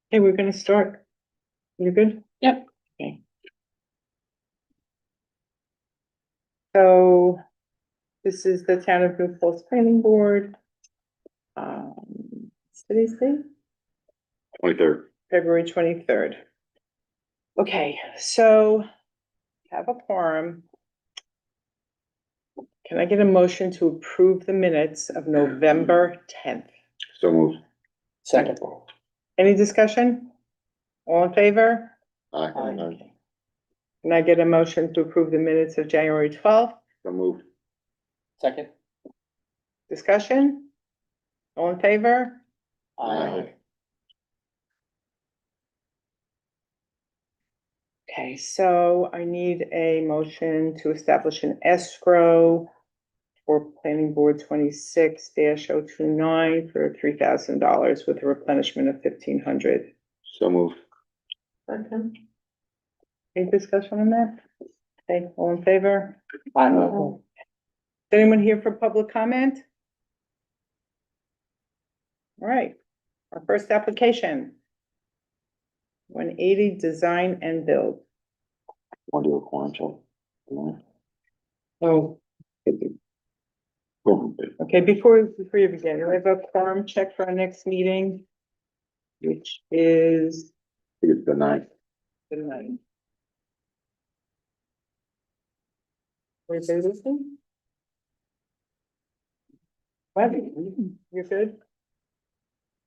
Okay, we're gonna start. You good? Yep. Okay. So this is the Town of New Falls Planning Board. Today's date, 23rd. February 23rd. Okay, so have a quorum. Can I get a motion to approve the minutes of November 10th? So moved. Second. Any discussion? All in favor? Aye. Okay. Can I get a motion to approve the minutes of January 12th? So moved. Second. Discussion? All in favor? Aye. Okay, so I need a motion to establish an escrow for planning board 26-029 for $3,000 with a replenishment of $1,500. So moved. Any discussion on that? Okay, all in favor? Aye. Is anyone here for public comment? All right, our first application. 180 Design and Build. Want to do a quorum check? Oh. Boom. Okay, before you begin, we have a quorum check for our next meeting, which is I think it's the 9th. the 9th. Everybody listening? What? You're good?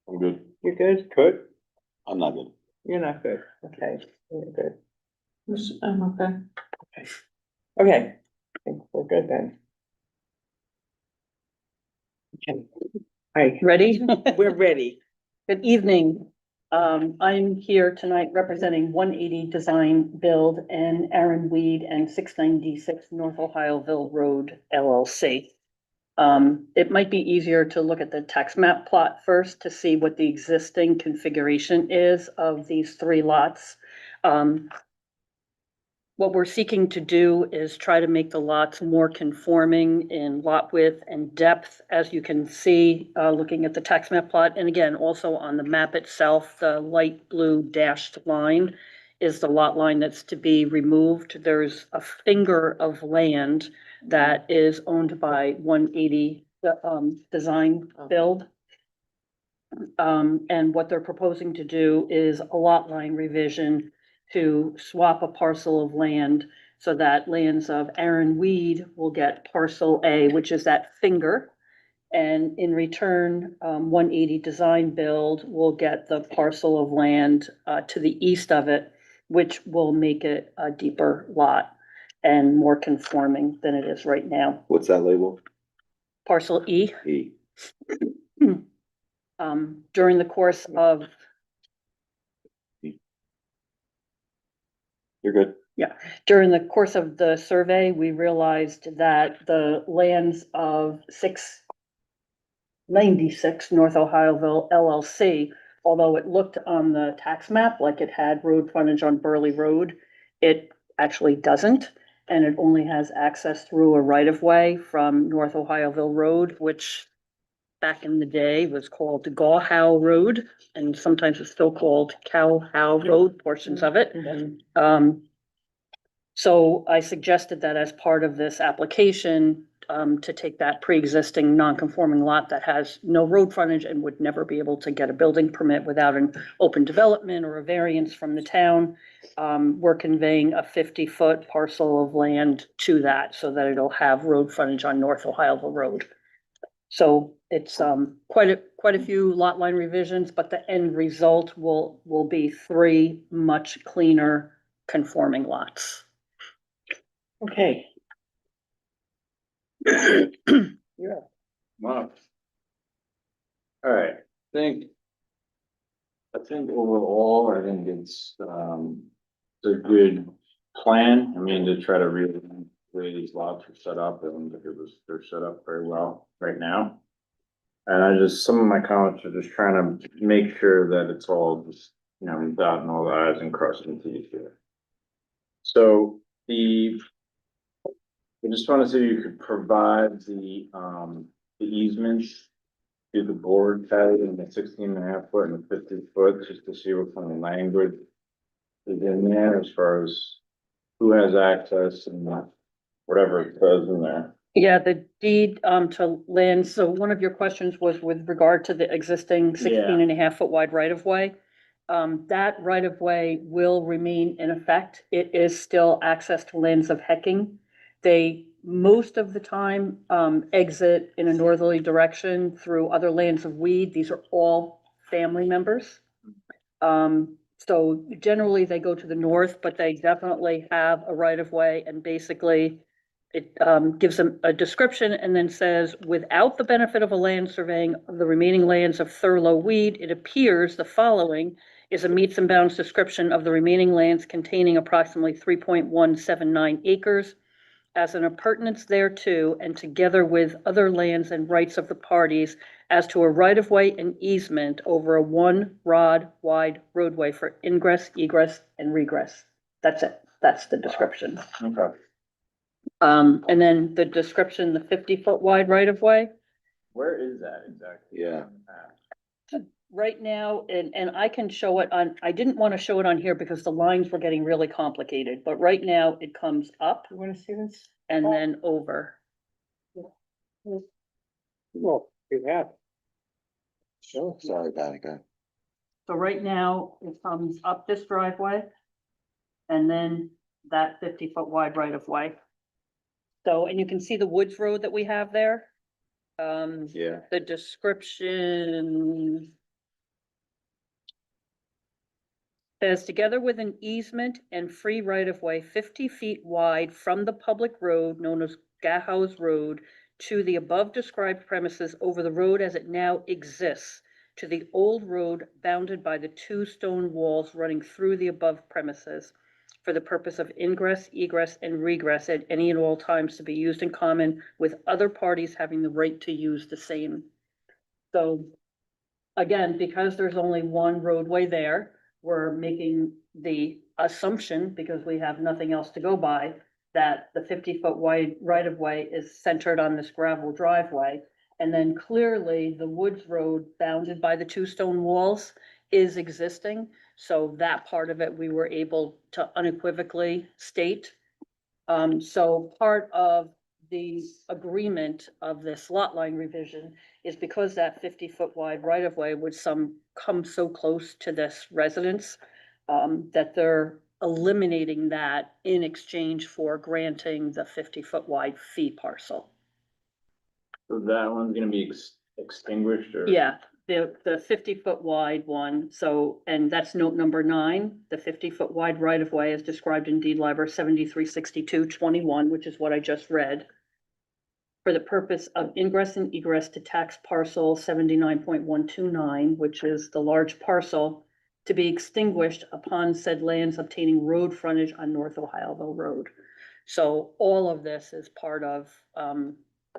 I'm good. You're good? Good? I'm not good. You're not good. Okay, you're good. I'm okay. Okay, I think we're good then. Okay. Hi, Ready? we're ready. Good evening. I'm here tonight representing 180 Design Build and Aaron Weed and 696 North Ohioville Road LLC. It might be easier to look at the tax map plot first to see what the existing configuration is of these three lots. What we're seeking to do is try to make the lots more conforming in lot width and depth, as you can see, looking at the tax map plot. And again, also on the map itself, the light blue dashed line is the lot line that's to be removed. There's a finger of land that is owned by 180 Design Build. And what they're proposing to do is a lot line revision to swap a parcel of land so that lands of Aaron Weed will get parcel A, which is that finger. And in return, 180 Design Build will get the parcel of land to the east of it, which will make it a deeper lot and more conforming than it is right now. What's that label? Parcel E. E. During the course of You're good. During the course of the survey, we realized that the lands of 696 North Ohioville LLC, although it looked on the tax map like it had road frontage on Burley Road, it actually doesn't. And it only has access through a right-of-way from North Ohioville Road, which back in the day was called Gawhow Road, and sometimes it's still called Cowhow Road, portions of it. So I suggested that as part of this application, to take that pre-existing non-conforming lot that has no road frontage and would never be able to get a building permit without an open development or a variance from the town. We're conveying a 50-foot parcel of land to that so that it'll have road frontage on North Ohioville Road. So it's quite a few lot line revisions, but the end result will be three much cleaner conforming lots. Okay. Yeah. Wow. All right, I think overall, I think it's a good plan. I mean, to try to really, the way these lots are set up, and they're set up very well right now. And some of my comments are just trying to make sure that it's all just, dotting all the i's and crossing the t's here. So I just want to see if you could provide the easements do the board have it in the 16.5 foot and the 50 foot, just to see what kind of language is in there as far as who has access and whatever it says in there. Yeah, the deed to land, so one of your questions was with regard to the existing 16.5 foot wide right of way. That right of way will remain in effect. It is still access to lands of Hecking. They, most of the time, exit in a northerly direction through other lands of Weed. These are all family members. So generally they go to the north, but they definitely have a right of way, and basically it gives them a description and then says, without the benefit of a land surveying of the remaining lands of Thurlow Weed, it appears the following is a meets and bounds description of the remaining lands containing approximately 3.179 acres as an appurtenance thereto, and together with other lands and rights of the parties as to a right-of-way and easement over a 1 rod wide roadway for ingress, egress, and regress. That's it. That's the description. Okay. And then the description, the 50 foot wide right-of-way. Where is that exactly? Yeah. Right now, and I can show it on, I didn't want to show it on here because the lines were getting really complicated, but right now it comes up You wanna see this? and then over. Well, you have. Sure. Sorry, Danica. So right now, it comes up this driveway and then that 50 foot wide right of way. So, and you can see the Woods Road that we have there. Yeah. The description says, together with an easement and free right of way 50 feet wide from the public road known as Gahows Road to the above described premises over the road as it now exists, to the old road bounded by the 2 stone walls running through the above premises for the purpose of ingress, egress, and regress at any and all times to be used in common with other parties having the right to use the same. So again, because there's only one roadway there, we're making the assumption, because we have nothing else to go by, that the 50 foot wide right of way is centered on this gravel driveway. And then clearly the Woods Road bounded by the 2 stone walls is existing. So that part of it, we were able to unequivocally state. So part of the agreement of this lot line revision is because that 50 foot wide right of way would come so close to this residence, that they're eliminating that in exchange for granting the 50 foot wide fee parcel. So that one's gonna be extinguished or? Yeah, the 50 foot wide one, so, and that's note number 9, the 50 foot wide right of way is described in deed library 736221, which is what I just read. For the purpose of ingress and egress to tax parcel 79.129, which is the large parcel, to be extinguished upon said lands obtaining road frontage on North Ohioville Road. So all of this is part of,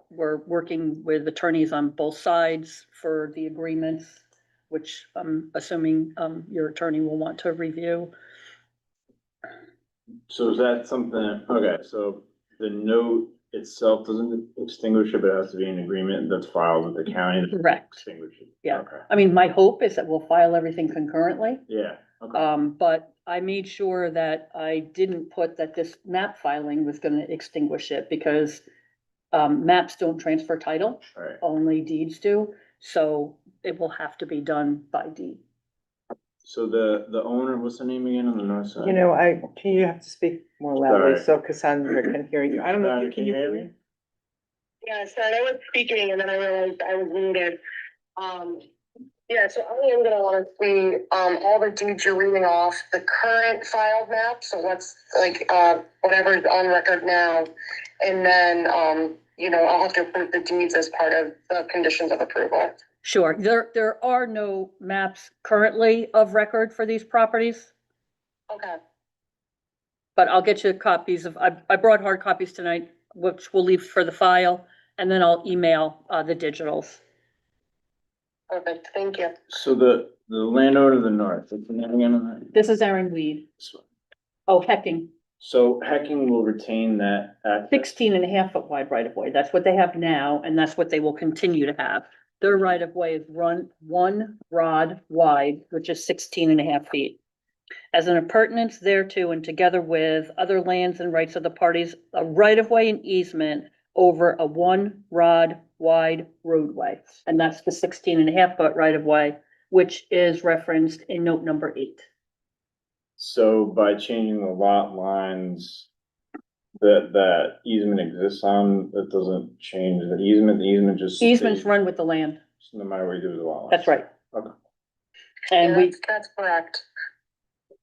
we're working with attorneys on both sides for the agreements, which I'm assuming, your attorney will want to review. So is that something, okay, so the note itself doesn't extinguish it, but it has to be an agreement that's filed with the county to Correct. extinguish it? Yeah. Okay. I mean, my hope is that we'll file everything concurrently. Yeah, okay, But I made sure that I didn't put that this map filing was gonna extinguish it, because maps don't transfer title, all right. only deeds do, so it will have to be done by deed. So the owner, what's the name again on the north side? You know, you have to speak more loudly Sorry. so Cassandra can hear you. I don't know, Sorry, can you hear me? Yeah, so I was speaking and then I realized I was muted. Yeah, so I am gonna wanna see, all the deeds you're reading off, the current filed map, so what's like, whatever's on record now. And then, I'll have to approve the deeds as part of the conditions of approval. Sure, there are no maps currently of record for these properties, Okay, but I'll get you copies of, I brought hard copies tonight, which we'll leave for the file, and then I'll email, the digitals. perfect, thank you. So the landowner to the north, what's the name again on that? This is Aaron Weed. Oh, Hecking, So Hecking will retain that access? 16.5 foot wide right of way, that's what they have now, and that's what they will continue to have. Their right of way is run 1 rod wide, which is 16.5 feet. As an appurtenance thereto and together with other lands and rights of the parties, a right of way and easement over a 1 rod wide roadway. And that's the 16.5 foot right of way, which is referenced in note number 8. So by changing the lot lines that easement exists on, that doesn't change the easement just. Easements stays- run with the land. No matter what you do with the lot lines. That's right. Okay. And we, That's correct.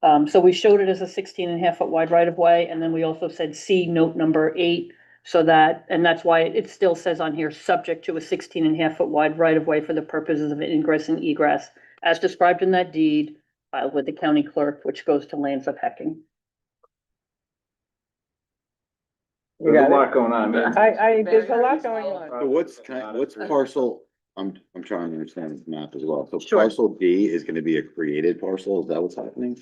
so we showed it as a 16.5 foot wide right of way, and then we also said see note number 8. So that, and that's why it still says on here, subject to a 16.5 foot wide right of way for the purposes of ingress and egress, as described in that deed, filed with the county clerk, which goes to Lands of Hecking. You There's a got lot going on. there's a lot going on. So what's parcel, I'm trying to understand this map as well. So Sure. parcel D is gonna be a created parcel, is that what's happening?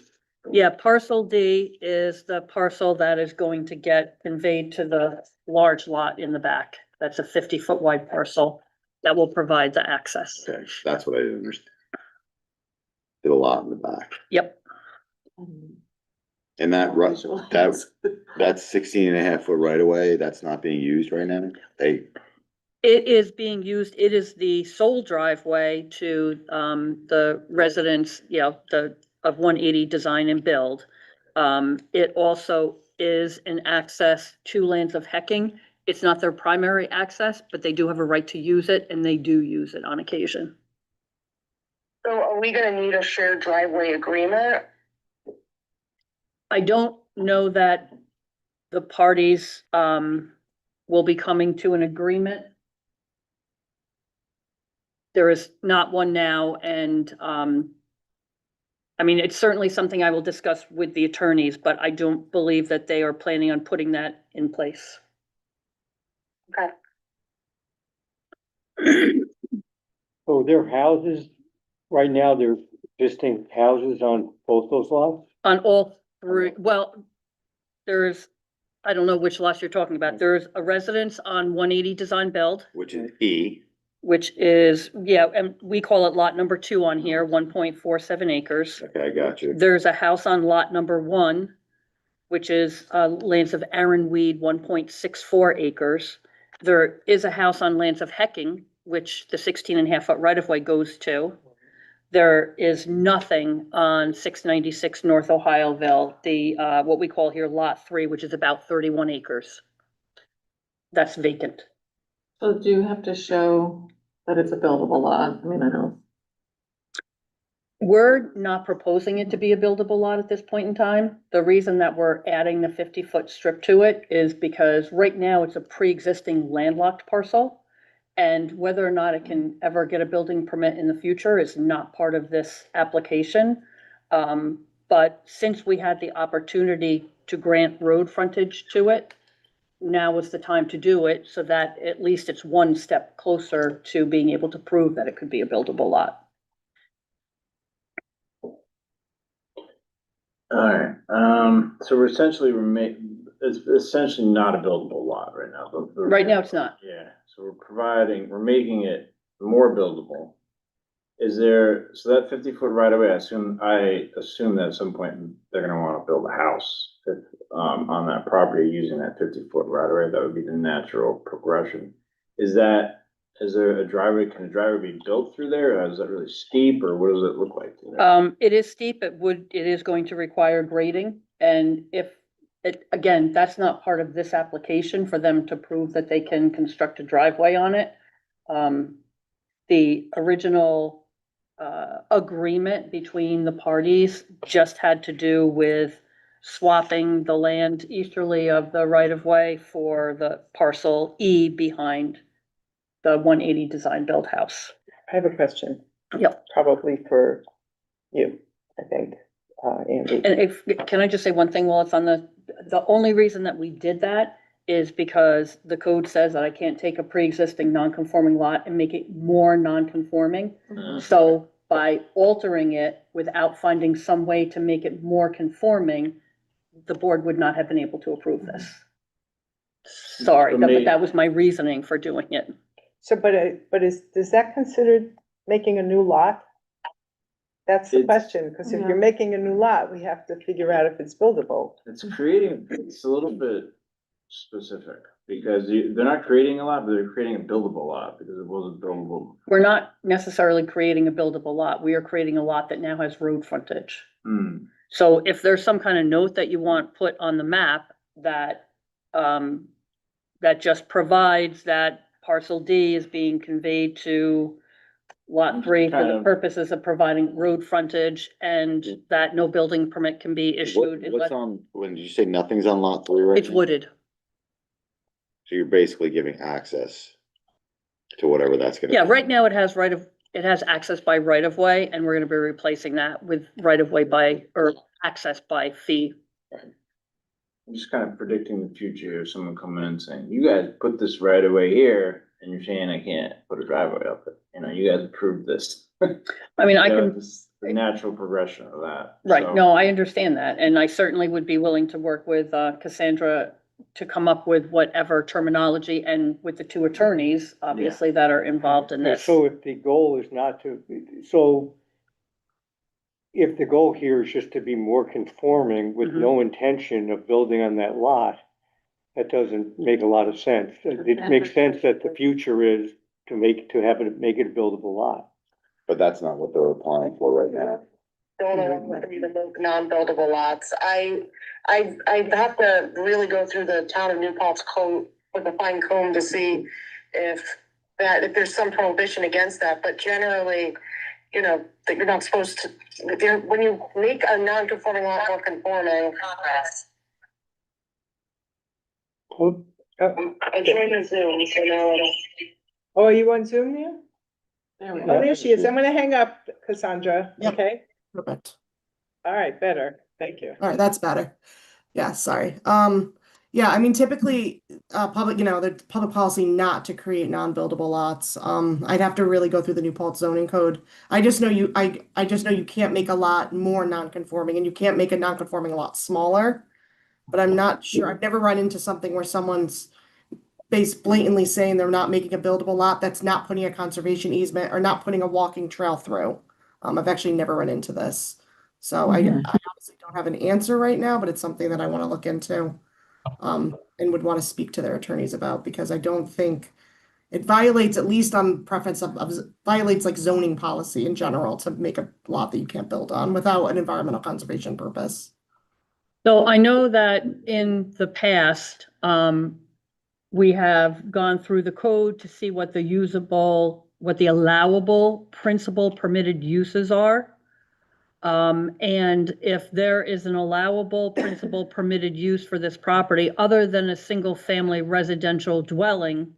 Yeah, parcel D is the parcel that is going to get conveyed to the large lot in the back. That's a 50-foot wide parcel that will provide the access. Okay, that's what I didn't understand. Did a lot in the back, Yep, and that's 16.5 foot right away, that's not being used right now? it is being used, it is the sole driveway to, the residents, of 180 Design and Build. It also is an access to Lands of Hecking. It's not their primary access, but they do have a right to use it, and they do use it on occasion. So are we gonna need a shared driveway agreement? I don't know that the parties, will be coming to an agreement. There is not one now, and, I mean, it's certainly something I will discuss with the attorneys, but I don't believe that they are planning on putting that in place. Okay. So there are houses, right now, there's existing houses on both those lots? On all three, well, there's, I don't know which lots you're talking about. There's a residence on 180 Design Build, Which is E, which is, and we call it lot number 2 on here, 1.47 acres. okay, I got you. There's a house on lot number 1, which is lands of Aaron Weed, 1.64 acres. There is a house on lands of Hecking, which the 16.5 foot right of way goes to. There is nothing on 696 North Ohioville, the what we call here lot 3, which is about 31 acres. That's vacant. So do you have to show that it's a buildable lot? I mean, I know. We're not proposing it to be a buildable lot at this point in time. The reason that we're adding the 50-foot strip to it is because right now it's a pre-existing landlocked parcel. And whether or not it can ever get a building permit in the future is not part of this application. But since we had the opportunity to grant road frontage to it, now was the time to do it so that at least it's one step closer to being able to prove that it could be a buildable lot. Alright, so we're essentially, it's essentially not a buildable lot right now. Right now, it's not. Yeah, so we're making it more buildable. Is there, so that 50-foot right away, I assume that at some point they're gonna wanna build a house. If, on that property using that 50-foot right away, that would be the natural progression. Is there a driveway, can a driveway be built through there, or is that really steep, or what does it look like? It is steep, it is going to require grading, and again, that's not part of this application for them to prove that they can construct a driveway on it. The original, agreement between the parties just had to do with swapping the land easterly of the right-of-way for the parcel E behind the 180 Design Build house. I have a question. Yep. Probably for you, I think, Andy. And can I just say one thing while it's on the only reason that we did that is because the code says that I can't take a pre-existing non-conforming lot and make it more non-conforming. So by altering it without finding some way to make it more conforming, the board would not have been able to approve this. Sorry, but that was my reasoning for doing it. So, but does that considered making a new lot? That's the It's- question, because if you're making a new lot, we have to figure out if it's buildable. It's a little bit specific, because they're not creating a lot, but they're creating a buildable lot, because it wasn't buildable. We're not necessarily creating a buildable lot. We are creating a lot that now has road frontage. Hmm, So if there's some kind of note that you want put on the map that, that just provides that parcel D is being conveyed to lot 3 for Kind the of- purposes of providing road frontage and that no building permit can be issued. What's unless on, when you say nothing's on lot 3 right It's now? wooded. So you're basically giving access to whatever that's gonna. Yeah, be. right now it has access by right of way, and we're gonna be replacing that with right of way by, or access by fee. I'm just kind of predicting the future of someone coming in and saying, you guys put this right away here, and you're saying I can't put a driveway up it, you guys approved this. I mean, I You know, can, just the natural progression of that. right, So, no, I understand that, and I certainly would be willing to work with, Cassandra to come up with whatever terminology and with the two attorneys, obviously, that are involved in this. So if the goal is not to, so if the goal here is just to be more conforming with Mhm. no intention of building on that lot, that doesn't make a lot of sense. It makes sense that the future is to make it a buildable lot. But that's not what they're applying for right now. Don't know whether even those non-buildable lots. I have to really go through the town of New Paltz code with a fine comb to see if there's some prohibition against that, but generally, that you're not supposed to, when you make a non-conforming lot more conforming. I joined the Zoom, so now I don't. Oh, are you on Zoom now? There we Oh, go. there she is. I'm gonna hang up, Cassandra, Yep. okay? Perfect. All right, better. Thank you. All right, that's better. Yeah, sorry. Yeah, I mean, typically, public, the public policy not to create non-buildable lots. I'd have to really go through the New Paltz zoning code. I just know I just know you can't make a lot more non-conforming, and you can't make a non-conforming lot smaller. But I'm not sure. I've never run into something where someone's blatantly saying they're not making a buildable lot that's not putting a conservation easement or not putting a walking trail through. I've actually never run into this. So I honestly don't have an answer right now, but it's something that I want to look into. And would want to speak to their attorneys about, because I don't think it violates, at least on preference of violates like zoning policy in general to make a lot that you can't build on without an environmental conservation purpose. So I know that in the past, we have gone through the code to see what the allowable principal permitted uses are. And if there is an allowable principal permitted use for this property, other than a single family residential dwelling,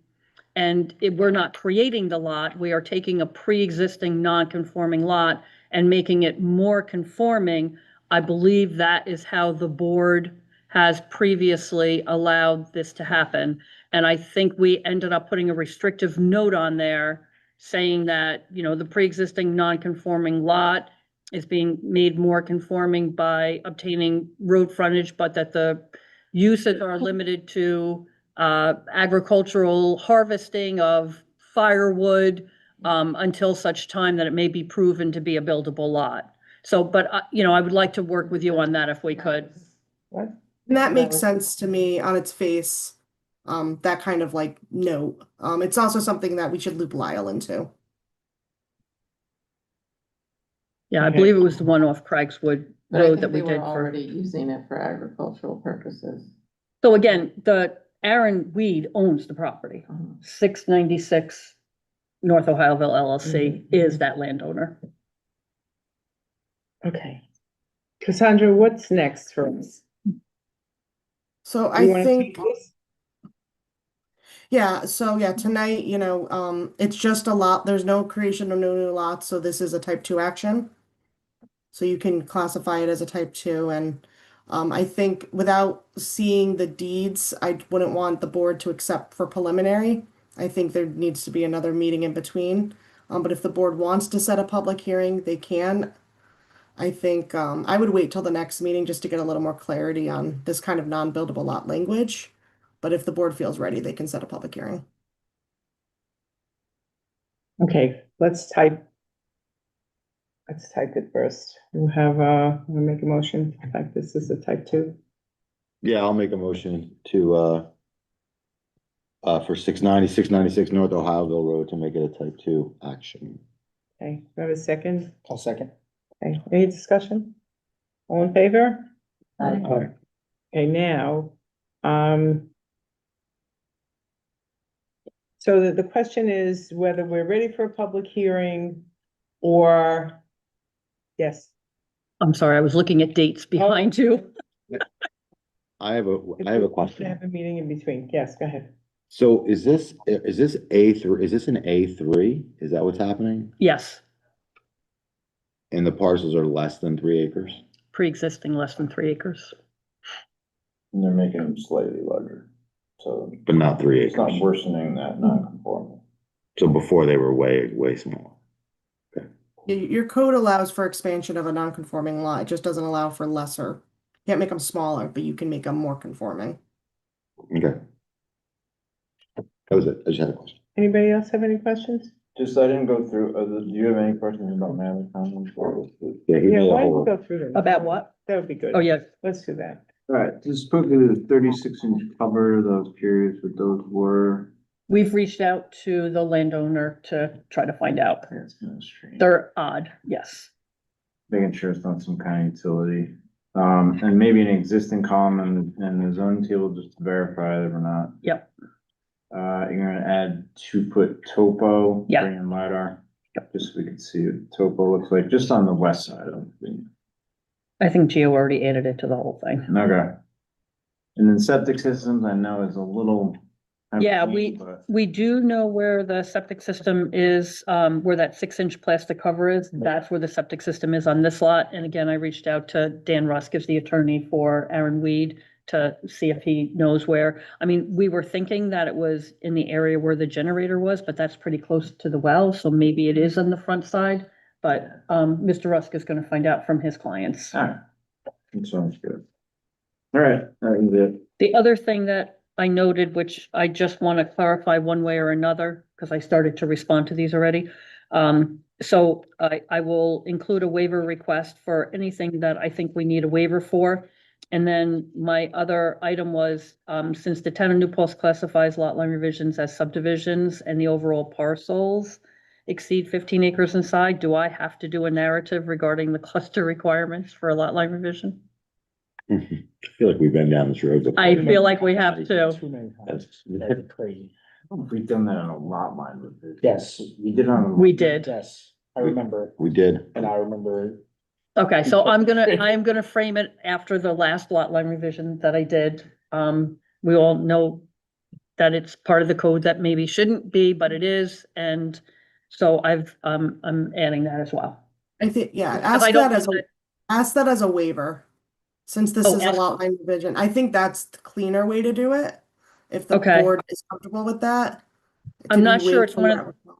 and if we're not creating the lot, we are taking a pre-existing non-conforming lot and making it more conforming. I believe that is how the board has previously allowed this to happen. And I think we ended up putting a restrictive note on there saying that, the pre-existing non-conforming lot is being made more conforming by obtaining road frontage, but that the uses are limited to agricultural harvesting of firewood until such time that it may be proven to be a buildable lot. So, but, I would like to work with you on that if we could. What? And that makes sense to me on its face. That kind of like note. It's also something that we should loop Lyle into. Yeah, I Okay. believe it was the one off Craigswood But I Road think that we they were did for. already using it for agricultural purposes. So again, the Aaron Weed owns the property. Mhm. 696 North Ohioville LLC is that landowner. Okay. Cassandra, what's next for us? So You I wanna think. take this? Yeah, so yeah, tonight, it's just a lot, there's no creation of no new lots, so this is a type 2 action. So you can classify it as a type 2, and I think without seeing the deeds, I wouldn't want the board to accept for preliminary. I think there needs to be another meeting in between. But if the board wants to set a public hearing, they can. I think I would wait till the next meeting just to get a little more clarity on this kind of non-buildable lot language. But if the board feels ready, they can set a public hearing. Okay, let's type it first. We have, we'll make a motion, like this is a type 2. Yeah, I'll make a motion to, for 696 North Ohioville Road to make it a type 2 action. Okay, do I have a second? I'll second. Okay, any discussion? All in favor? Aye. Okay, now, so the question is whether we're ready for a public hearing or, yes. I'm sorry, I was looking at dates behind you. I have a We question. have a meeting in between. Yes, go ahead. So is this A3, is this an A3? Is that what's happening? Yes, And the parcels are less than 3 acres? pre-existing less than 3 acres. And they're making them slightly larger, so But not 3 it's not acres. worsening that non-conforming. So before they were way smaller. Your code allows for expansion of a non-conforming lot, it just doesn't allow for lesser. Can't make them smaller, but you can make them more conforming. Okay. That was it. I just had a question. Anybody else have any questions? Just, I didn't go through, do you have any questions about my other comments? Yeah, he Yeah, made a why don't we whole, go through them? About what? That would be good. Oh, yeah, Let's do that. Alright, just spoke to the 36-inch cover, I was curious what those were. we've reached out to the landowner to try to find out. That's kind of strange. They're odd, yes. Making sure it's not some kind of utility. And maybe an existing column and the zoning table just to verify that we're not. Yep. You're gonna add 2-foot topo. Yeah. Bring in LiDAR. Just so we can see what topo looks like, just on the west side of the. I think Gio already added it to the whole thing. Okay. And then septic systems, I know is a little. Yeah, but- we do know where the septic system is, where that 6-inch plastic cover is. That's where the septic system is on this lot. And again, I reached out to Dan Rusk, is the attorney for Aaron Weed, to see if he knows where. I mean, we were thinking that it was in the area where the generator was, but that's pretty close to the well, so maybe it is on the front side. But, Mr. Rusk is gonna find out from his clients. Alright. That sounds good. Alright, that was it. The other thing that I noted, which I just want to clarify one way or another, because I started to respond to these already. So I will include a waiver request for anything that I think we need a waiver for. And then my other item was, since the town of New Paltz classifies lot line revisions as subdivisions and the overall parcels exceed 15 acres inside, do I have to do a narrative regarding the cluster requirements for a lot line revision? I feel like we've been down this road before. I feel like we have to. Too many times. That's- That's crazy. We've done that on a lot line with it. Yes. We did on. We did. Yes, I remember, We did. and I remember, Okay, so I am gonna frame it after the last lot line revision that I did. We all know that it's part of the code that maybe shouldn't be, but it is, and so I'm adding that as well. I think, yeah, Because I don't want ask that as a waiver. Since this Oh, is a ask- lot line revision, I think that's the cleaner way to do it. If the Okay. board is comfortable with that. I'm to not be sure waived it's from one of- that requirement.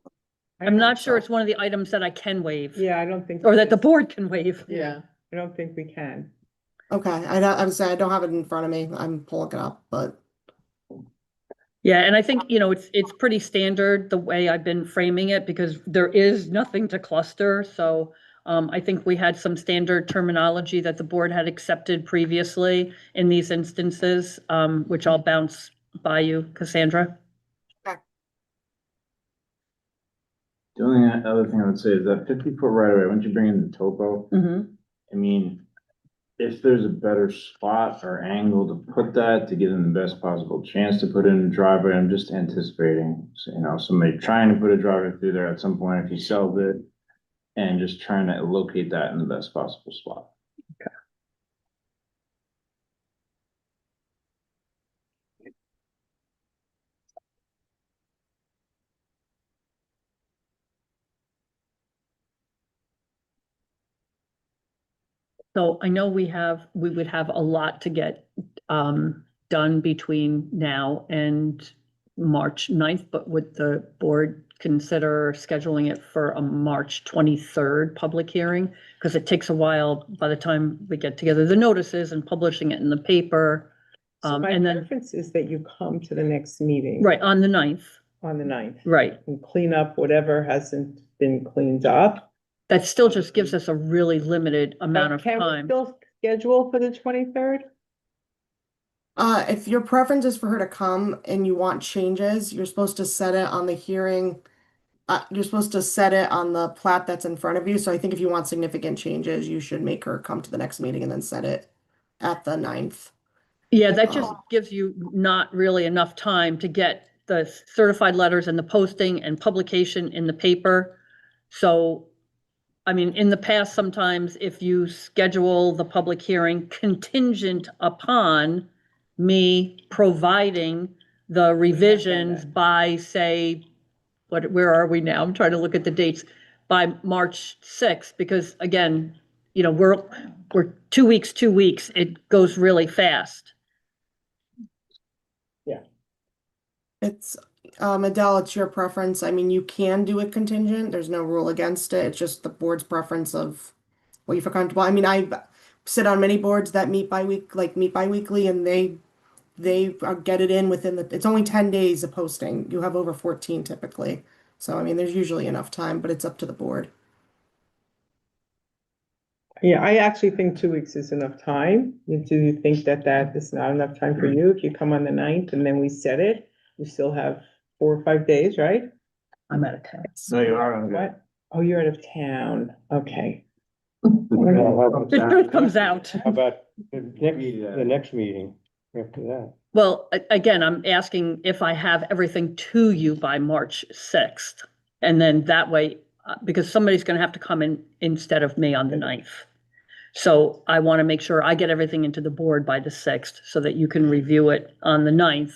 I'm not sure it's one of the items that I can waive, Yeah, I don't think. or that the board can waive. Yeah. I don't think we can. Okay, I'm saying I don't have it in front of me, I'm pulling it up, but. Yeah, and I think, it's pretty standard the way I've been framing it, because there is nothing to cluster, so I think we had some standard terminology that the board had accepted previously in these instances, which I'll bounce by you, Cassandra. The only other thing I would say is that 50-foot right away, once you bring in the topo, Mm-hmm. I mean, if there's a better spot or angle to put that to give them the best possible chance to put in a driveway, I'm just anticipating, somebody trying to put a driveway through there at some point if he sells it, and just trying to locate that in the best possible spot. So I know we would have a lot to get done between now and March 9th, but would the board consider scheduling it for a March 23rd public hearing? Because it takes a while by the time we get together the notices and publishing it in the paper. So my And then, preference is that you come to the next meeting. right, on the 9th. on the 9th Right. and clean up whatever hasn't been cleaned up. That still just gives us a really limited amount of Can we time. still schedule for the 23rd? If your preference is for her to come and you want changes, you're supposed to set it on the hearing. You're supposed to set it on the plat that's in front of you. So I think if you want significant changes, you should make her come to the next meeting and then set it at the 9th. Yeah, that just Oh. gives you not really enough time to get the certified letters and the posting and publication in the paper. So, I mean, in the past, sometimes if you schedule the public hearing contingent upon me providing the revisions by, say, where are we now? I'm trying to look at the dates, by March 6th, because again, you know, we're 2 weeks, it goes really fast. It's, Adele, it's your preference. I mean, you can do it contingent. There's no rule against it. It's just the board's preference of what you feel comfortable. I mean, I sit on many boards that meet bi-weekly, and they get it in within it's only 10 days of posting. You have over 14 typically. So, I mean, there's usually enough time, but it's up to the board. Yeah, I actually think 2 weeks is enough time. Do you think that that is not enough time for you? If you come on the 9th and then we set it, we still have 4 or 5 days, right? I'm out of town. No, you are on What? Oh, you're out of town. Okay. The truth comes out. How about the next meeting after that? Well, again, I'm asking if I have everything to you by March 6th. And then that way, because somebody's gonna have to come in instead of me on the 9th. So I want to make sure I get everything into the board by the 6th so that you can review it on the 9th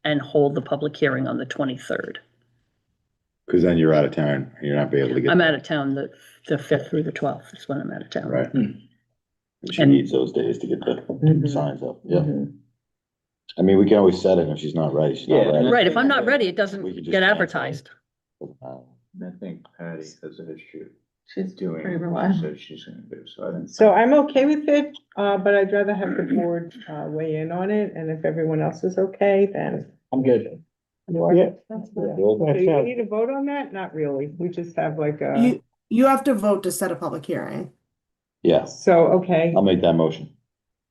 and hold the public hearing on the 23rd. Cause then you're out of town, and you're not be able to get. I'm out of town the 5th through the 12th is when I'm out of town. Right. She And- needs those days to get the Mhm. signs up, yeah. Mhm. I mean, we can always set it, if she's not ready, she's not Yeah. ready. Right, if I'm not ready, it We doesn't could just get cancel it. advertised. I think Patty has an issue She's doing pretty what she reliable. said she's gonna do, so I didn't. So I'm okay with it, but I'd rather have the board, weigh in on it, and if everyone else is okay, then. I'm good. You are? Yeah. That's Yeah. good. So That you sounds- need a vote on that? Not really. We just have like a, You have to vote to set a public hearing. Yes, so, okay. I'll make that motion.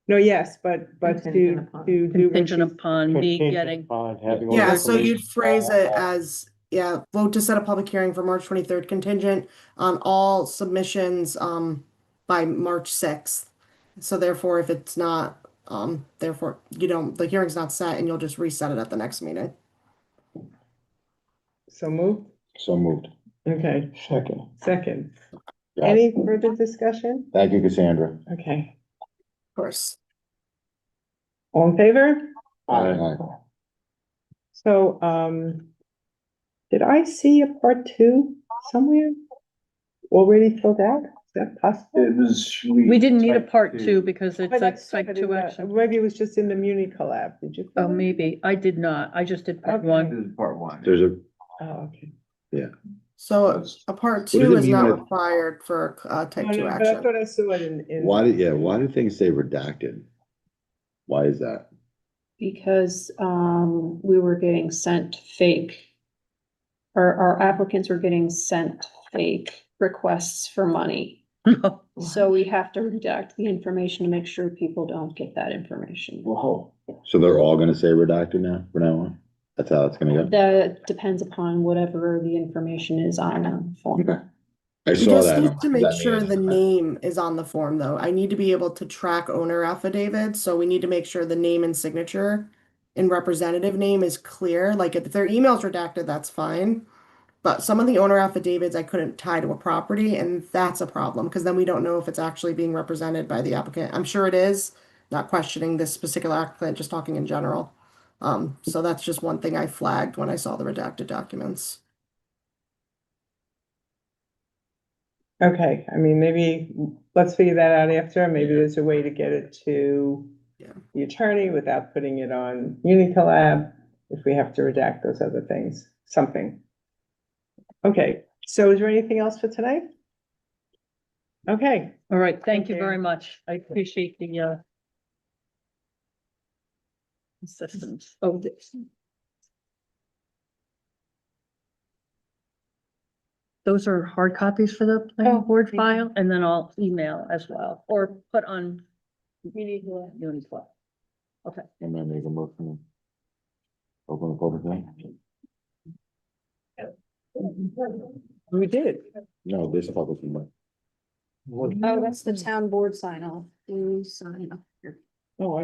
No, yes, but Contingent upon. to do. what Contingent she's- upon me Contingent getting, upon having all the Yeah, so you'd information. phrase it as, yeah, vote to set a public hearing for March 23rd contingent on all submissions, by March 6th. So therefore, if it's not, therefore, the hearing's not set and you'll just reset it at the next meeting. So moved? So moved. Okay, Second. second. Yeah. Any further discussion? Thank you, Cassandra. Okay, Of course. all in favor? Aye. So, did I see a part 2 somewhere? Already filled out? Is that possible? It was. we didn't need a part 2 because it's But a that's type but 2 in the- action. Maybe it was just in the Muni collab. Did you? fill Oh, it? maybe. I did not. I just did part Okay. 1. Part one. There's a, Oh, okay. So a part What does 2 it is mean not when it- required for, type No, 2 no, but I action. thought I saw it in. why do things say redacted? Why is that? Because we were getting sent fake. Our applicants were getting sent fake requests for money. So we have to redact the information to make sure people don't get that information. Whoa. So they're all gonna say redacted now, from now on? That's how it's gonna go? That depends upon whatever the information is on the form. Okay. I You saw just that. need to make That sure means- the name is on the form, though. I need to be able to track owner affidavits, so we need to make sure the name and signature and representative name is clear. Like if their email's redacted, that's fine. But some of the owner affidavits I couldn't tie to a property, and that's a problem, because then we don't know if it's actually being represented by the applicant. I'm sure it is, not questioning this particular applicant, just talking in general. So that's just one thing I flagged when I saw the redacted documents. Okay, I mean, maybe, let's figure that out after, maybe there's a way to get it to Yeah. the attorney without putting it on Unicolab, if we have to redact those other things, something. Okay, so is there anything else for tonight? Okay, All right, thank Thank you you. very much. I appreciate the assistance. Oh, this. those are hard copies for the planning Oh, board thank you. file, and then I'll email as well, or put on. Unifor. Okay. And then make a motion. Open the public hearing? We did. No, this public hearing. Oh, that's the town board sign off. You sign off here. Oh,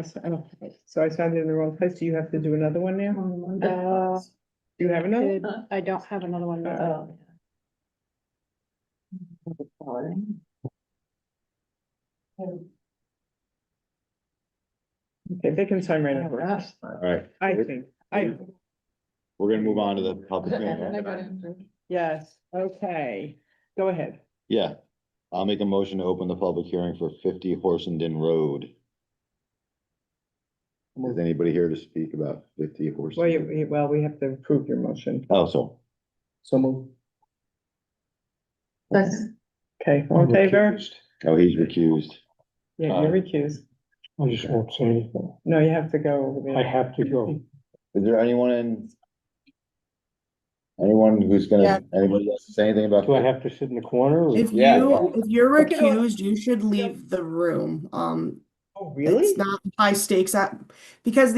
so I signed it in the wrong place. Do you have to do another one now? Do you have another? I don't have another one. Oh. Okay, they can sign right over. All right, I think, we're gonna move on to the public hearing. yes, okay, go ahead. Yeah, I'll make a motion to open the public hearing for 50 Horsenden Road. Is anybody here to speak about 50 Well, Horsenden? well, we have to approve your motion. Oh, so, So move. Okay, all in favor? oh, he's recused. Yeah, you're recused. I just won't say anything. No, you have to go over there. I have to go. Is there anyone who's Yeah. gonna, anybody else say anything about? Do I have to sit in the corner? or- If Yeah. if you're Okay, well- recused, you should leave the room. Oh, It's not high stakes because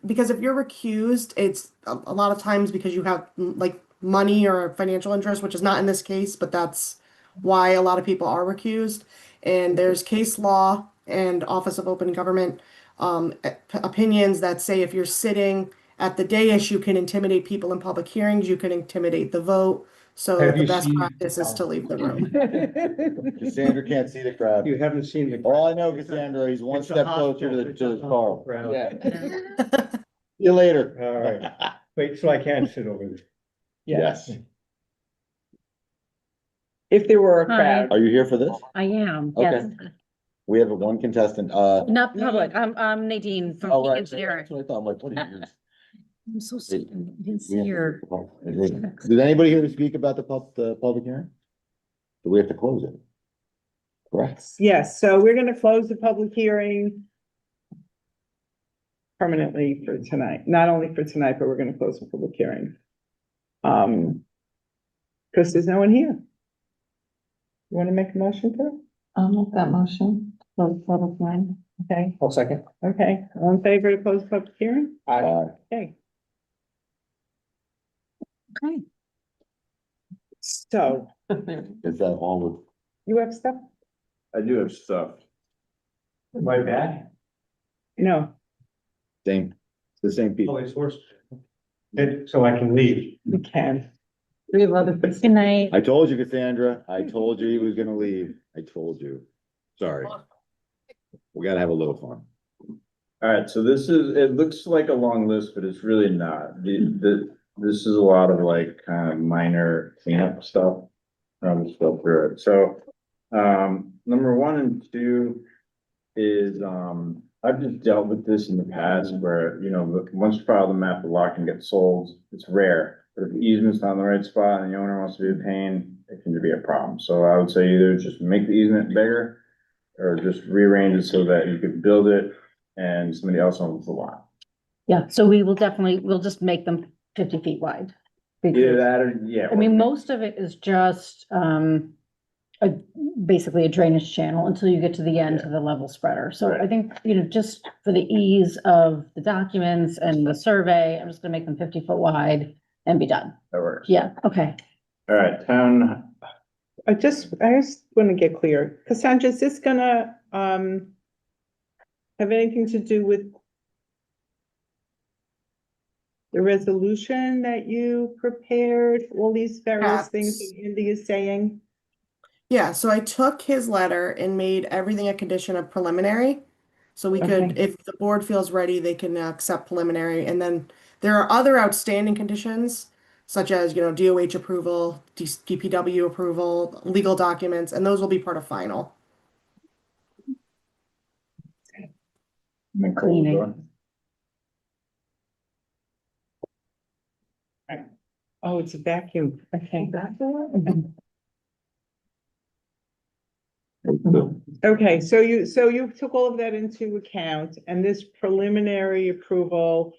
because if you're recused, it's a lot of times because you have like money or financial interest, which is not in this case, but that's why a lot of people are recused. And there's case law and Office of Open Government opinions that say if you're sitting at the dais, you can intimidate people in public hearings, you can intimidate the vote. So Have the you best seen- practice is to leave the room. Cassandra can't see the crowd. You haven't seen the. All I know, Cassandra, he's one It's a step hostile- closer to it's a the car. hostile crowd. See you later. All right. Wait, so I can sit over there. Yes, Yes. if there were a Hi. crowd. Are you here for this? I am, yes. We have one contestant, Not public, I'm Nadine from oh, right. Engineering. That's what I thought, I'm like, what are you? I'm so sorry, I didn't We see have to- your. Is anybody here to speak about the public hearing? Do we have to close it? Correct. Yes, so we're gonna close the public hearing permanently for tonight, not only for tonight, but we're gonna close the public hearing. Because there's no one here. You wanna make a motion to it? I'll make that motion for the public line. Okay, I'll second. okay, all in favor to close the public hearing? Okay, Okay. so Is that all with? you have stuff? I do have stuff. My bad. No, Same, it's the same people. it's worse. So I can leave. you can. We have other things. Good night. I told you, Cassandra, I told you he was gonna leave. I told you. Sorry. We gotta have a little fun. Alright, so it looks like a long list, but it's really not. This is a lot of like kind of minor cleanup stuff. I'll just go through it. So, number 1 and 2 is, I've just dealt with this in the past where, once you file the map, the lot can get sold. It's rare, but if the easement's not in the right spot and the owner wants to be a pain, it can be a problem. So I would say either just make the easement bigger or just rearrange it so that you could build it and somebody else owns the lot. Yeah, so we'll just make them 50 feet wide. Either Because, that or, yeah. I mean, most of it is just, basically a drainage channel until you get to the end to the level spreader. So I Right. think, just for the ease of the documents and the survey, I'm just gonna make them 50-foot wide and be done. That works. Yeah, okay. All right, town, I just want to get clear. Cassandra, is this gonna, have anything to do with the resolution that you prepared, all these various things Yes. that Andy is saying? Yeah, so I took his letter and made everything a condition of preliminary. So we could, Okay. if the board feels ready, they can accept preliminary. And then there are other outstanding conditions, such as, DOH approval, DPW approval, legal documents, and those will be part of final. Cleaning. Oh, it's a vacuum. Okay. Okay, so you took all of that into account and this preliminary approval,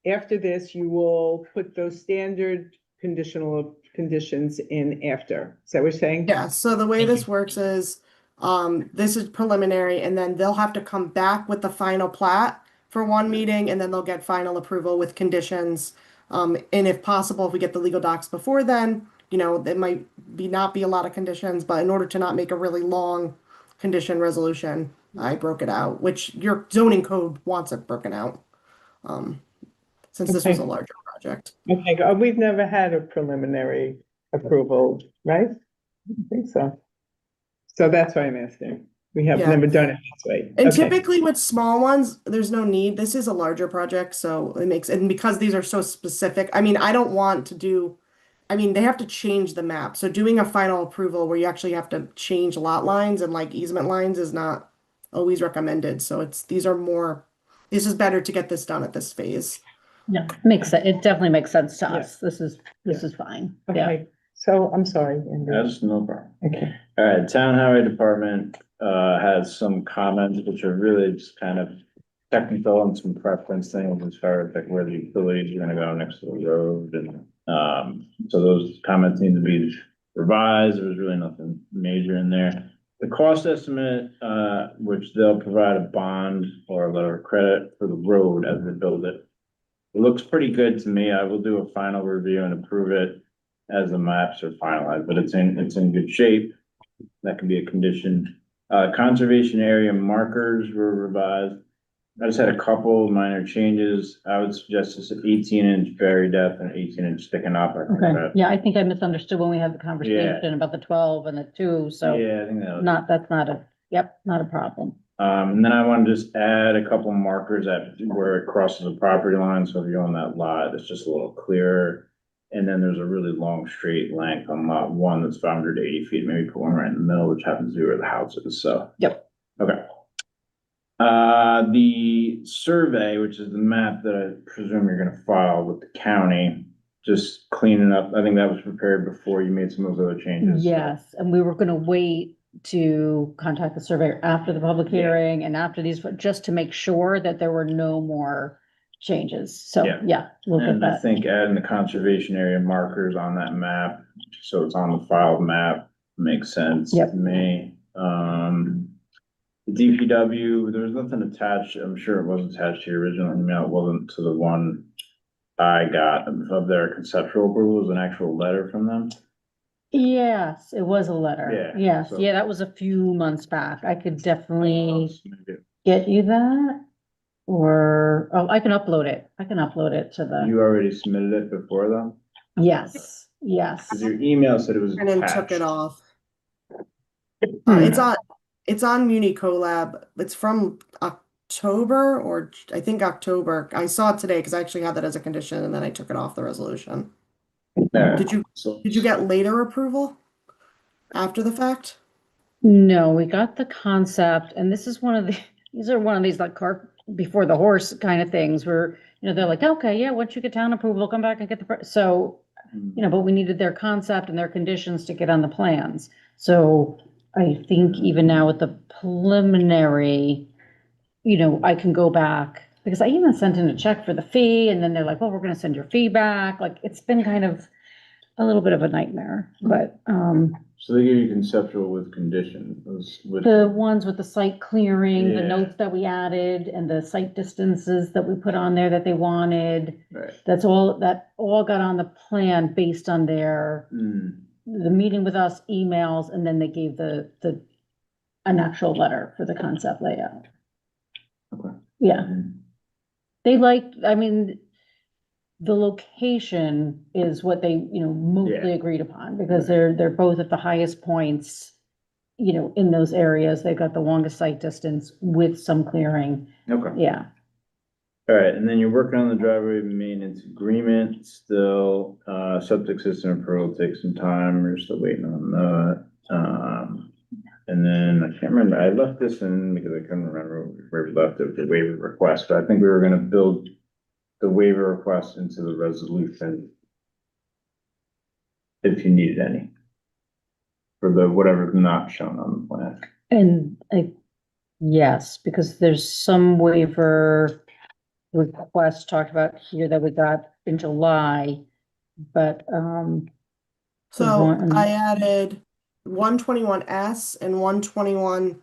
after this, you will put those standard conditional conditions in after. Is that what you're saying? Yeah, so the way this works is, this is preliminary, and then they'll have to come back with the final plat for one meeting, and then they'll get final approval with conditions. And if possible, if we get the legal docs before then, you know, there might not be a lot of conditions, but in order to not make a really long condition resolution, I broke it out, which your zoning code wants it broken out. Since this was a Okay. larger project. Okay, we've never had a preliminary approval, right? I don't think so. So that's why I'm asking. We have Yeah. never done it this way. And Okay. typically with small ones, there's no need. This is a larger project, so it makes, and because these are so specific, I mean, I don't want to do, I mean, they have to change the map. So doing a final approval where you actually have to change lot lines and like easement lines is not always recommended. So these are more, this is better to get this done at this phase. Yeah, makes sense. It definitely makes sense to Yeah. us. This is fine. Yeah. Okay, so I'm sorry, Andrew. That's no problem. Okay. All right, Town Highway Department, has some comments which are really just kind of technical and some preference things as far as like where the utilities are gonna go next to the road and, so those comments need to be revised. There was really nothing major in there. The cost estimate, which they'll provide a bond or a letter of credit for the road as they build it. It looks pretty good to me. I will do a final review and approve it as the maps are finalized, but it's in good shape. That can be a condition. Conservation area markers were revised. I just had a couple minor changes. I would suggest just an 18-inch very depth and 18-inch sticking up. I think Okay, that- yeah, I think I misunderstood when we had the conversation about the 12 and the 2, so Yeah, I think that was. that's not not a problem. And then I want to just add a couple markers at where it crosses the property line, so if you're on that lot, it's just a little clearer. And then there's a really long straight length on lot 1 that's 580 feet, maybe put one right in the middle, which happens to be where the house is, so. Yep. Okay. The survey, which is the map that I presume you're gonna file with the county, just cleaning up, I think that was prepared before you made some of those other changes. so. Yes, and we were gonna wait to contact the surveyor after the public Yeah. hearing and after these, just to make sure that there were no more changes. So, Yeah. yeah, we'll get And I that. think adding the conservation area markers on that map, so it's on the filed map, makes sense Yep. to me. The DPW, there was nothing attached, I'm sure it was attached to your original email, it wasn't to the one I got of their conceptual approval, it was an actual letter from them. Yes, it was a letter. Yeah, Yes, so- yeah, that was a few months back. I could definitely Maybe get you that. Or, oh, I can upload it. I can upload it to the, You already submitted it before though? yes, yes. Cause your email said it was And then took attached. it off. Hmm. It's on Muni Colab. It's from October or I think October. I saw it today because I actually had that as a condition and then I took it off the resolution. Yeah. Did you get later approval after the fact? No, we got the concept, and this is one of the, these are one of these like cart before the horse kind of things where, you know, they're like, okay, yeah, once you get town approval, come back and get so, you know, but we needed their concept and their conditions to get on the plans. So I think even now with the preliminary, you know, I can go back, because I even sent in a check for the fee, and then they're like, well, we're gonna send your fee back. Like, it's been kind of a little bit of a nightmare, but, So they give you conceptual with conditions, with. the ones with the site clearing, the Yeah. notes that we added, and the site distances that we put on there that they wanted, Right. that all got on the plan based on their, the meeting with us, emails, and then they gave an actual letter for the concept layout. Okay. Yeah, they liked, I mean, the location is what they, you know, mostly Yeah. agreed upon, because they're both at the highest points, you know, in those areas. They've got the longest site distance with some clearing. Okay. Yeah. All right, and then you're working on the driveway maintenance agreement still, septic system approval takes some time, we're still waiting on that. And then I can't remember, I left this in because I couldn't remember where we left it, the waiver request, but I think we were gonna build the waiver request into the resolution. If you needed any. For the whatever's not shown on the plan. And yes, because there's some waiver requests talked about here that we got in July, but, So one- I added 121S and 121,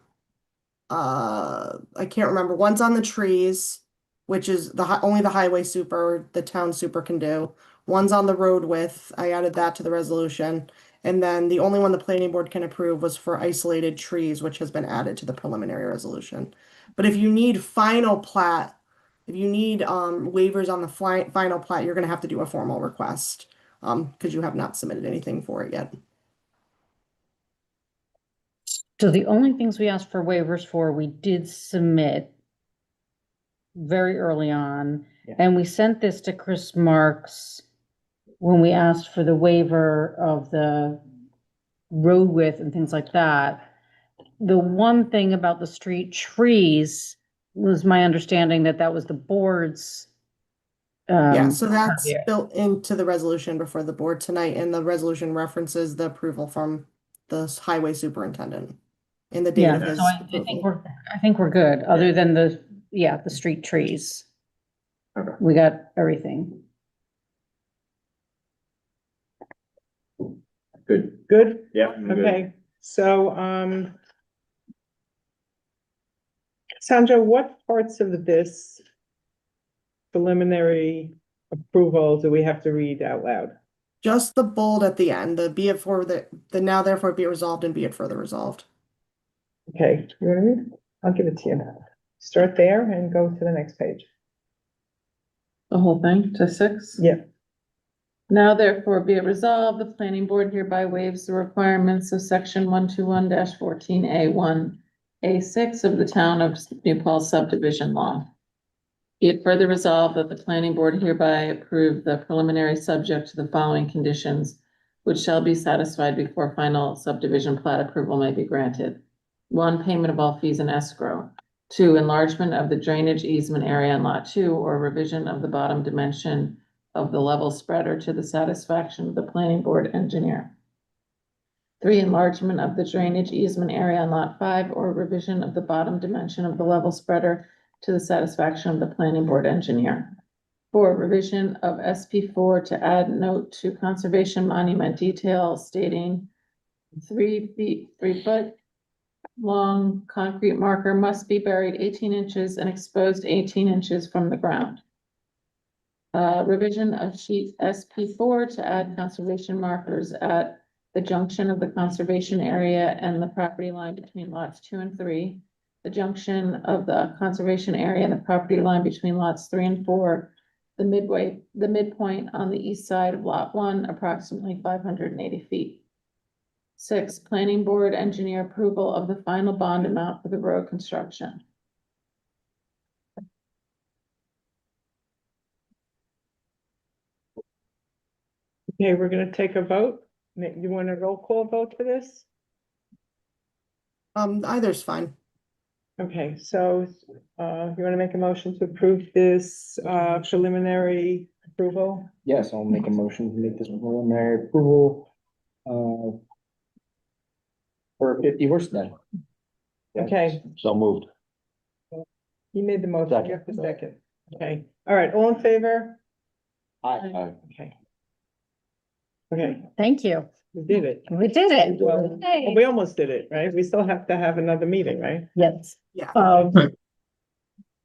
I can't remember. One's on the trees, which is only the highway super, the town super can do. One's on the road width. I added that to the resolution. And then the only one the planning board can approve was for isolated trees, which has been added to the preliminary resolution. But if you need final plat, if you need waivers on the final plat, you're gonna have to do a formal request. Because you have not submitted anything for it yet. So the only things we asked for waivers for, we did submit very early on, Yeah. and we sent this to Chris Marks when we asked for the waiver of the road width and things like that. The one thing about the street trees was my understanding that that was the board's. Yeah, so that's purview. built into the resolution before the board tonight, and the resolution references the approval from the highway superintendent. In the date Yeah, of his so I think approval. I think we're good, other than the street trees. Okay. We got everything. Good. Good? Yeah. I'm good. Okay, so, Sandra, what parts of this preliminary approval do we have to read out loud? Just the bold at the end, the be it for the now therefore be it resolved and be it further resolved. Okay, you want to read? I'll give it to you now. Start there and go to the next page. The whole thing to 6? Yeah. Now therefore be it resolved, the planning board hereby waives the requirements of section 121-14A1A6 of the town of New Paltz subdivision law. Be it further resolved that the planning board hereby approve the preliminary subject to the following conditions, which shall be satisfied before final subdivision plat approval may be granted. 1, payment of all fees in escrow. 2, enlargement of the drainage easement area on lot 2 or revision of the bottom dimension of the level spreader to the satisfaction of the planning board engineer. 3, enlargement of the drainage easement area on lot 5 or revision of the bottom dimension of the level spreader to the satisfaction of the planning board engineer. 4, revision of SP4 to add note to conservation monument detail stating 3 foot long concrete marker must be buried 18 inches and exposed 18 inches from the ground. Revision of sheet SP4 to add conservation markers at the junction of the conservation area and the property line between lots 2 and 3. The junction of the conservation area and the property line between lots 3 and 4. The midpoint on the east side of lot 1, approximately 580 feet. 6, planning board engineer approval of the final bond amount for the road construction. Okay, we're gonna take a vote. You want a roll call vote for this? Either's fine. Okay, so, you wanna make a motion to approve this, preliminary approval? Yes, I'll make a motion to make this preliminary approval, for 50 Horseneck. Okay, So moved. you made the motion, Second. you have the second. Okay, all right, all in favor? Aye. Okay. Okay, Thank you. we did it. We did it. Well, Hey. we almost did it, right? We still have to have another meeting, right? Yes. Yeah.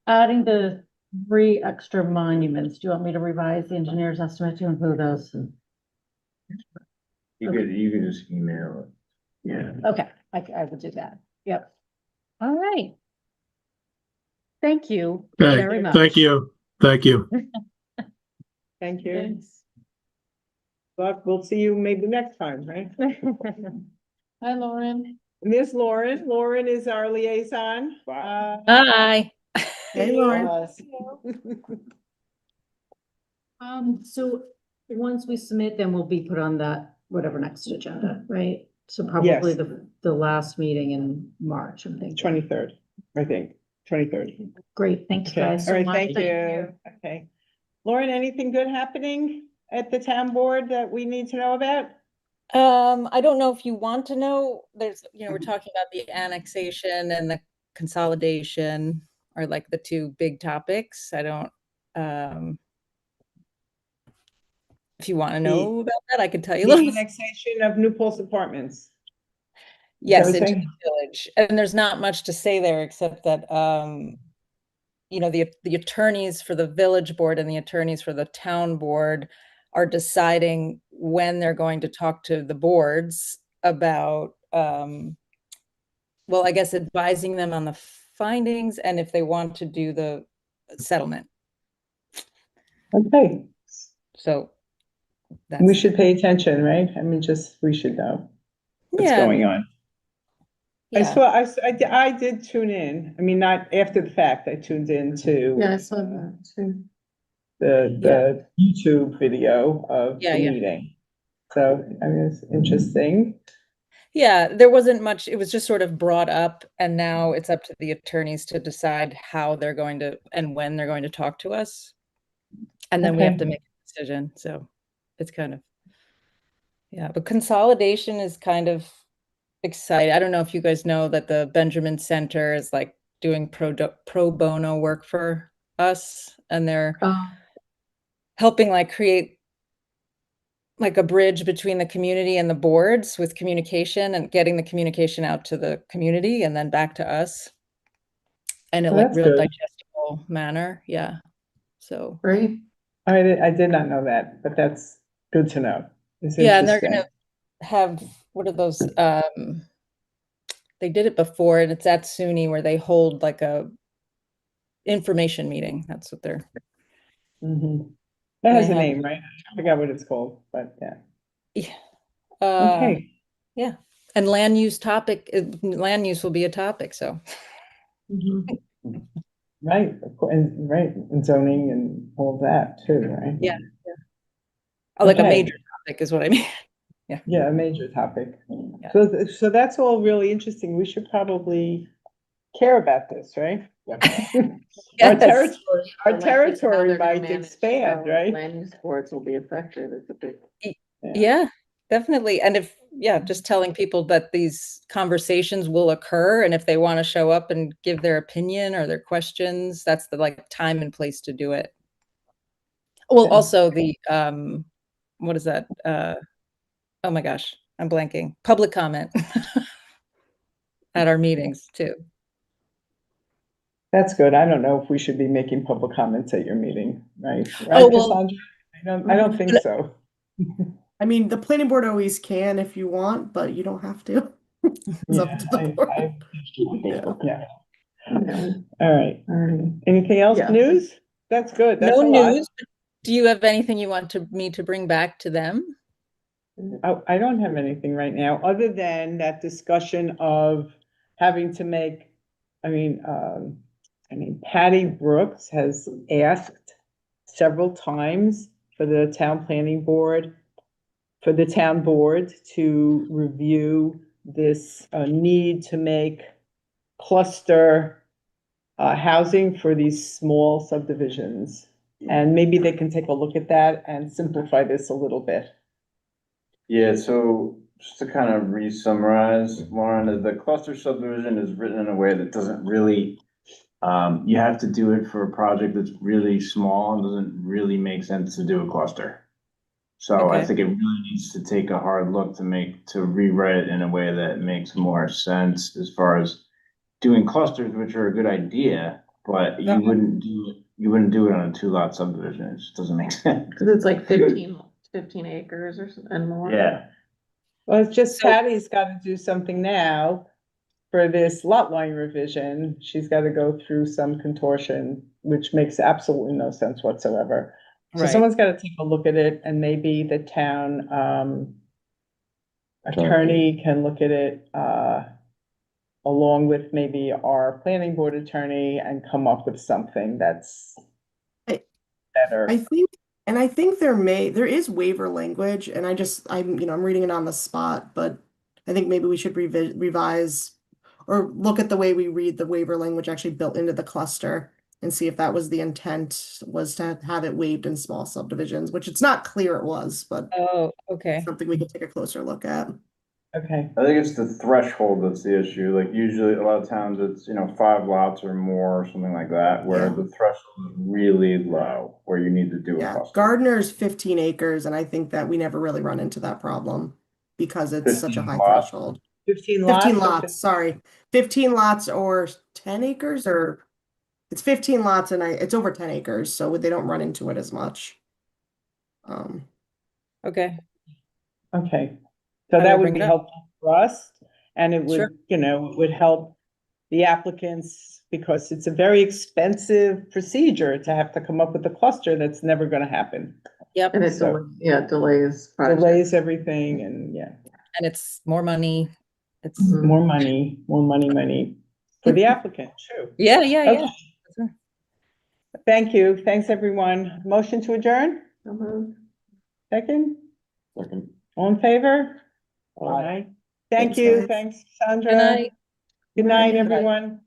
Adding the 3 extra monuments, do you want me to revise the engineer's estimate to include those? You could just email it. Yeah. Okay, I will do that. Yep. All right. Thank you Okay, very much. thank you. Thank you. Thank you. Thanks. But we'll see you maybe next time, right? Hi, Lauren. Miss Lauren, Lauren is our liaison. Hi. Hey, Lauren. So once we submit, then we'll be put on that, whatever next agenda, right? So Yes. probably the last meeting in March, I'm thinking. 23rd, I think, 23rd. Great, thanks Okay, guys all so right, much. thank you. Okay. Lauren, anything good happening at the town board that we need to know about? I don't know if you want to know, we're talking about the annexation and the consolidation are like the 2 big topics. I don't, If you want to know about that, I can tell you. The Lois. annexation of New Paltz Apartments. Yes, what you're into saying? the village. And there's not much to say there except that, you know, the attorneys for the village board and the attorneys for the town board are deciding when they're going to talk to the boards about, well, I guess advising them on the findings and if they want to do the settlement. Okay, So we that's, should pay attention, right? I mean, we should know what's yeah, going on. I yeah. saw, I did tune in. I mean, not after the fact, I tuned in to. Yeah, I saw that too. The YouTube video of Yeah, the yeah. meeting. So, I mean, it's interesting. Yeah, there wasn't much, it was just sort of brought up, and now it's up to the attorneys to decide how they're going to and when they're going to talk to us. And then we have Okay. to make a decision. So it's kind of, yeah, but consolidation is kind of exciting. I don't know if you guys know that the Benjamin Center is like doing pro bono work for us, and they're helping like create like a bridge between the community and the boards with communication and getting the communication out to the community and then back to us in a Well, like that's real good. digestible manner. Yeah. So Great. I did not know that, but that's good to know. It's yeah, and they're interesting. gonna have, what are those? They did it before, and it's at SUNY where they hold like a information meeting. That's what they're. Mhm. That And has they a have- name, right? I forgot what it's called, but yeah. Yeah. Okay. Yeah. And land use will be a topic. So. Right, and right, and zoning and all that too, right? Yeah. Oh, like a Okay. major topic is what I mean. Yeah, a major topic. Yeah. So that's all really interesting. We should probably care about this, right? Our Yes. territory might expand, right? Land use boards will be affected. It's a big. Yeah, definitely. And if, yeah, just telling people that these conversations will occur, and if they want to show up and give their opinion or their questions, that's the like time and place to do it. Well, Yeah. also the, what is that? Oh my gosh, I'm blanking. Public comment at our meetings too. That's good. I don't know if we should be making public comments at your meeting, right? Oh, Right, well- Cassandra? I don't think so. I mean, the planning board always can if you want, but you don't have to. It's up Yeah, to the board. yeah. All right. Anything else? Yeah. News? That's good. That's No a lot. news. But do you have anything you want me to bring back to them? I don't have anything right now, other than that discussion of having to make, I mean, Patty Brooks has asked several times for the town planning board, for the town board to review this need to make cluster housing for these small subdivisions. And maybe they can take a look at that and simplify this a little bit. Yeah, so just to kind of re-summarize, Lauren, the cluster subdivision is written in a way that doesn't really, you have to do it for a project that's really small and doesn't really make sense to do a cluster. So I Okay. think it really needs to take a hard look to rewrite it in a way that makes more sense as far as doing clusters, which are a good idea, but you wouldn't do it on a 2-lot subdivision. It just doesn't make sense. Cause it's like 15 acres or something and more. Yeah. Well, it's just So- Patty's gotta do something now for this lot line revision. She's gotta go through some contortion, which makes absolutely no sense whatsoever. So Right. someone's gotta take a look at it, and maybe the town, attorney can look at it, along with maybe our planning board attorney, and come up with something that's I- better. I think there is waiver language, and I'm reading it on the spot, but I think maybe we should revise or look at the way we read the waiver language actually built into the cluster and see if that was the intent, was to have it waived in small subdivisions, which it's not clear it was, but Oh, okay. something we could take a closer look at. Okay, I think it's the threshold that's the issue. Like usually a lot of times it's, 5 lots or more, or something like that, where Yeah. the threshold is really low, where you need to do a Yeah, cluster. Gardner's 15 acres, and I think that we never really run into that problem because it's such a 15 high lots? threshold. 15 lots? 15 or lots, sorry. 15 lots or 10 acres, or it's 15 lots and it's over 10 acres, so they don't run into it as much. Okay, Okay, so I that will would bring be it up. helpful for us, and it Sure. would, it would help the applicants, because it's a very expensive procedure to have to come up with a cluster that's never gonna happen. Yep, And and it, So- delays projects. Delays everything, and yeah, it's more money. It's, Mhm. more money for the applicant, too. yeah, yeah, yeah. Okay. Thank you, thanks, everyone. Motion to adjourn, So moved. second, Second. all in favor? Aye. Thank Thanks, you, guys. thanks, Sandra. Good night. Good night, everyone.